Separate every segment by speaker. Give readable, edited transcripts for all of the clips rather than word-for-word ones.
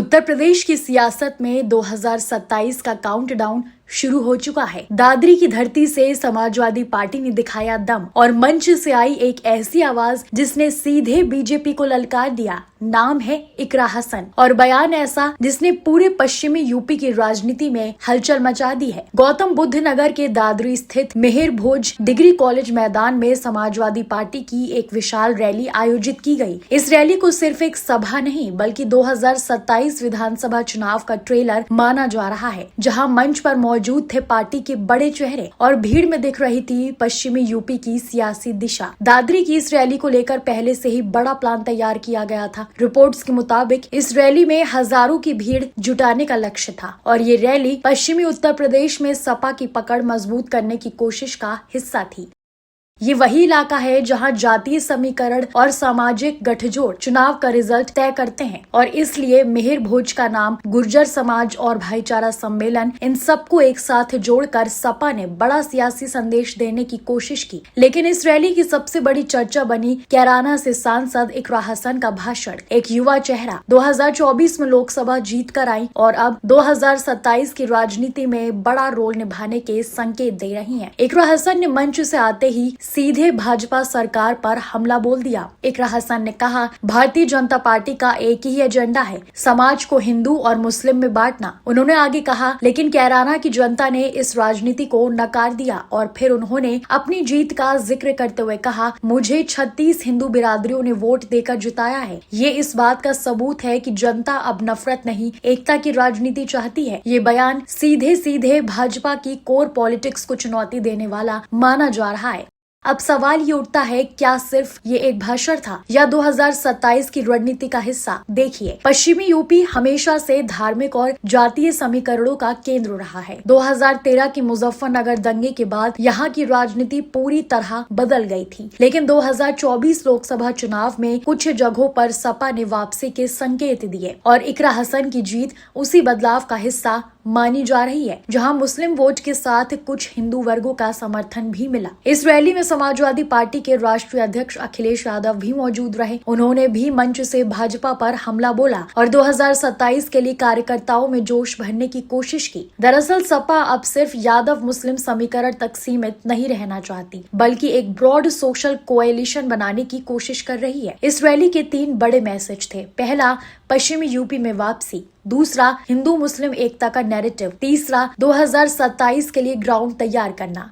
Speaker 1: उत्तर प्रदेश की सियासत में 2027 का काउंटडाउन शुरू हो चुका है। दादरी की धरती से समाजवादी पार्टी ने दिखाया दम और मंच से आई एक ऐसी आवाज जिसने सीधे बीजेपी को ललकार दिया। नाम है इकरा हसन और बयान ऐसा जिसने पूरे पश्चिमी यूपी की राजनीति में हलचल मचा दी है। गौतम बुद्ध नगर के दादरी स्थित मिहिर भोज डिग्री कॉलेज मैदान में समाजवादी पार्टी की एक विशाल रैली आयोजित की गई। इस रैली को सिर्फ एक सभा नहीं बल्कि 2027 विधानसभा चुनाव का ट्रेलर माना जा रहा है, जहां मंच पर मौजूद थे पार्टी के बड़े चेहरे और भीड़ में दिख रही थी पश्चिमी यूपी की सियासी दिशा। दादरी की इस रैली को लेकर पहले से ही बड़ा प्लान तैयार किया गया था। रिपोर्ट्स के मुताबिक इस रैली में हजारों की भीड़ जुटाने का लक्ष्य था और ये रैली पश्चिमी उत्तर प्रदेश में सपा की पकड़ मजबूत करने की कोशिश का हिस्सा थी। ये वही इलाका है जहां जातीय समीकरण और सामाजिक गठजोड़ चुनाव का रिजल्ट तय करते हैं और इसलिए मिहिर भोज का नाम, गुर्जर समाज और भाईचारा सम्मेलन, इन सबको एक साथ जोड़कर सपा ने बड़ा सियासी संदेश देने की कोशिश की। लेकिन इस रैली की सबसे बड़ी चर्चा बनी कैराना से सांसद इकरा हसन का भाषण। एक युवा चेहरा 2024 में लोकसभा जीत कर आई और अब 2027 की राजनीति में बड़ा रोल निभाने के संकेत दे रही है। इकरा हसन ने मंच से आते ही सीधे भाजपा सरकार पर हमला बोल दिया। इकरा हसन ने कहा, भारतीय जनता पार्टी का एक ही एजेंडा है, समाज को हिंदू और मुस्लिम में बांटना। उन्होंने आगे कहा, लेकिन कैराना की जनता ने इस राजनीति को नकार दिया और फिर उन्होंने अपनी जीत का जिक्र करते हुए कहा, मुझे 36 हिंदू बिरादरियों ने वोट देकर जिताया है। ये इस बात का सबूत है कि जनता अब नफरत नहीं, एकता की राजनीति चाहती है। ये बयान सीधे सीधे भाजपा की कोर पॉलिटिक्स को चुनौती देने वाला माना जा रहा है। अब सवाल ये उठता है, क्या सिर्फ ये एक भाषण था या 2027 की रणनीति का हिस्सा? देखिए, पश्चिमी यूपी हमेशा से धार्मिक और जातीय समीकरणों का केंद्र रहा है। 2013 की मुजफ्फरनगर दंगे के बाद यहाँ की राजनीति पूरी तरह बदल गई थी, लेकिन 2024 लोकसभा चुनाव में कुछ जगहों पर सपा ने वापसी के संकेत दिए और इकरा हसन की जीत उसी बदलाव का हिस्सा मानी जा रही है, जहां मुस्लिम वोट के साथ कुछ हिंदू वर्गों का समर्थन भी मिला। इस रैली में समाजवादी पार्टी के राष्ट्रीय अध्यक्ष अखिलेश यादव भी मौजूद रहे। उन्होंने भी मंच से भाजपा पर हमला बोला और 2027 के लिए कार्यकर्ताओं में जोश भरने की कोशिश की। दरअसल सपा अब सिर्फ यादव मुस्लिम समीकरण तक सीमित नहीं रहना चाहती, बल्कि एक ब्रॉड सोशल कोएलिशन बनाने की कोशिश कर रही है। इस रैली के 3 बड़े मैसेज थे। पहला, पश्चिमी यूपी में वापसी। दूसरा, हिंदू मुस्लिम एकता का नैरेटिव। तीसरा, 2027 के लिए ग्राउंड तैयार करना।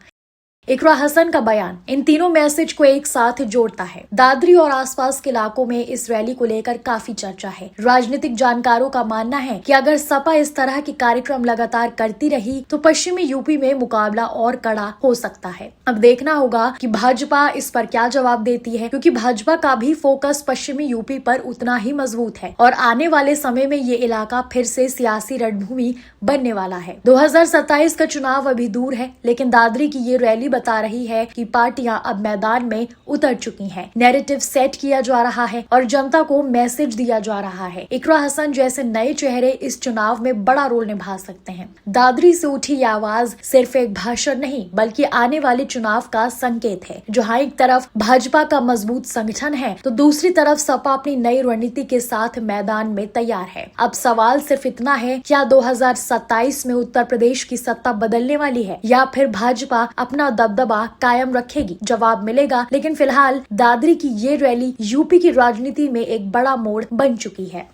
Speaker 1: इकरा हसन का बयान इन तीनों मैसेज को एक साथ जोड़ता है। दादरी और आसपास के इलाकों में इस रैली को लेकर काफी चर्चा है। राजनीतिक जानकारों का मानना है कि अगर सपा इस तरह के कार्यक्रम लगातार करती रही तो पश्चिमी यूपी में मुकाबला और कड़ा हो सकता है। अब देखना होगा कि भाजपा इस पर क्या जवाब देती है, क्योंकि भाजपा का भी फोकस पश्चिमी यूपी पर उतना ही मजबूत है और आने वाले समय में ये इलाका फिर से सियासी रणभूमि बनने वाला है। 2027 का चुनाव अभी दूर है, लेकिन दादरी की ये रैली बता रही है कि पार्टियां अब मैदान में उतर चुकी हैं। नैरेटिव सेट किया जा रहा है और जनता को मैसेज दिया जा रहा है। इकरा हसन जैसे नए चेहरे इस चुनाव में बड़ा रोल निभा सकते हैं। दादरी से उठी ये आवाज सिर्फ एक भाषण नहीं बल्कि आने वाले चुनाव का संकेत है। जहां एक तरफ भाजपा का मजबूत संगठन है तो दूसरी तरफ सपा अपनी नई रणनीति के साथ मैदान में तैयार है। अब सवाल सिर्फ इतना है, क्या 2027 में उत्तर प्रदेश की सत्ता बदलने वाली है या फिर भाजपा अपना दबदबा कायम रखेगी? जवाब मिलेगा, लेकिन फिलहाल दादरी की ये रैली यूपी की राजनीति में एक बड़ा मोड़ बन चुकी है।